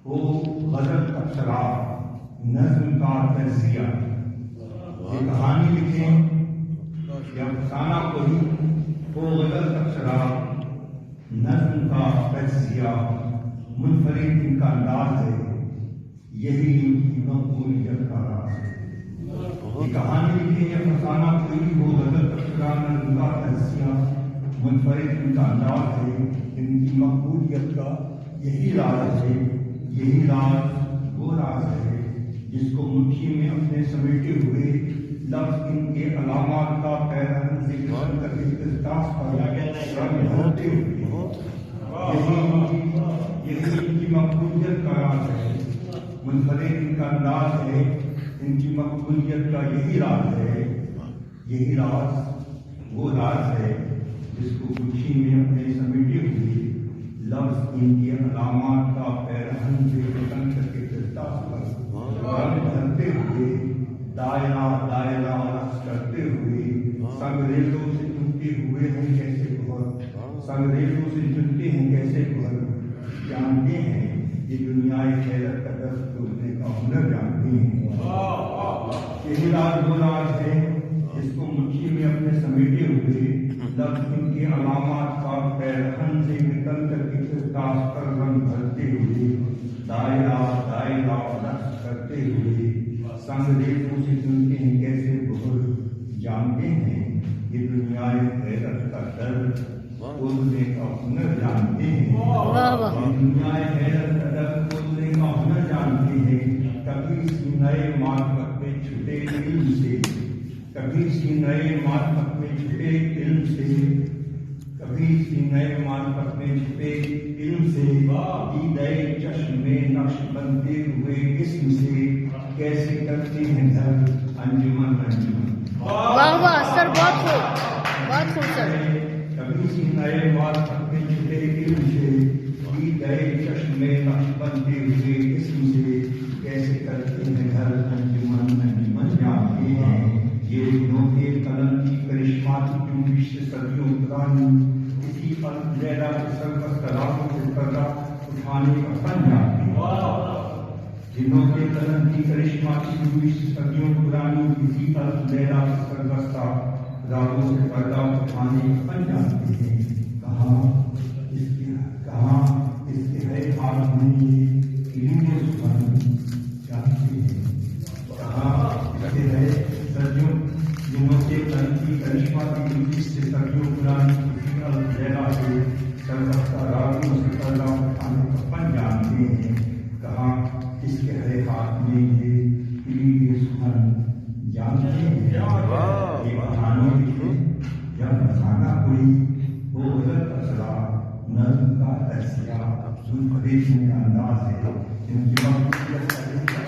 وہ غزل تبصرہ نظم کا تجزیہ، یہ کہانی لکھیں یا افسانہ کوئی، وہ غزل تبصرہ نظم کا تجزیہ، منفرد ان کا انداز ہے، یہی ان کی مقبولیت کا راز ہے۔ یہ کہانی لکھیں یا افسانہ کوئی، وہ غزل تبصرہ نظم کا تجزیہ، منفرد ان کا انداز ہے، ان کی مقبولیت کا یہی راز ہے۔ یہی راز وہ راز ہے جس کو مٹھی میں اپنے سمیٹے ہوئے لفظ ان کے علامات کا پیرہن سے گھر کر اختصاص پر رنگ بھرتے ہوئے، یہی ان کی مقبولیت کا راز ہے، منفرد ان کا انداز ہے، ان کی مقبولیت کا یہی راز ہے۔ یہی راز وہ راز ہے جس کو مٹھی میں اپنے سمیٹے ہوئے لفظ ان کے علامات کا پیرہن سے وطن کر کے اختصاص پر رنگ بھرتے ہوئے، دائرہ دائرہ رقص کرتے ہوئے، سنگریزوں سے چنتے ہوئے ہیں کیسے بہت، سنگریزوں سے چنتے ہیں کیسے بہت، جانتے ہیں یہ دنیا خیرت کا درد توڑنے کا ہنر جانتے ہیں۔ یہی راز وہ راز ہے جس کو مٹھی میں اپنے سمیٹے ہوئے لفظ ان کے علامات کا پیرہن سے نکل کر کے اختصاص پر رنگ بھرتے ہوئے، دائرہ دائرہ رقص کرتے ہوئے، سنگریزوں سے چنتے ہیں کیسے بہت، جانتے ہیں یہ دنیا غیرت کا درد توڑنے کا ہنر جانتے ہیں۔ یہ دنیا غیرت کا درد توڑنے کا ہنر جانتے ہیں۔ کبھی سینۂ معرفت میں چھٹے علم سے، کبھی سینۂ معرفت میں چھٹے علم سے، کبھی سینۂ معرفت میں چھپے علم سے، دیدۂ چشم میں نقش بنتے ہوئے اسم سے، کیسے کرتے ہیں گھر انجمن انجمن۔ واہ واہ سر، بہت خوب، بہت خوب سر۔ کبھی سینۂ معرفت میں چھپے علم سے، دیدۂ چشم میں نقش بنتے ہوئے اسم سے، کیسے کرتے ہیں گھر انجمن انجمن۔ جانتے ہیں یہ دنوں کے قلم کی کرشماتی جنبش سے صدیوں پرانی، اسی پل لیلا کے سربست راتوں سے پردہ اٹھانے کا فن جانتے ہیں۔ دنوں کے قلم کی کرشماتی جنبش سے صدیوں پرانی، اسی پل لیلا کے سربست راتوں سے پردہ اٹھانے کا فن جانتے ہیں۔ کہاں اس کے ہے ہاتھ میں یہ علم سخن جانتے ہیں، کہاں اس کے ہے صدیوں دنوں کے قلم کی کرشماتی جنبش سے صدیوں پرانی، اسی پل لیلا کے سربست راتوں سے پردہ اٹھانے کا فن جانتے ہیں۔ کہاں اس کے ہے ہاتھ میں یہ علم سخن جانتے ہیں۔ یہ کہانی لکھیں یا افسانہ کوئی، وہ غزل تبصرہ نظم کا تجزیہ، منفرد ان کا انداز ہے، ان کی مقبولیت کا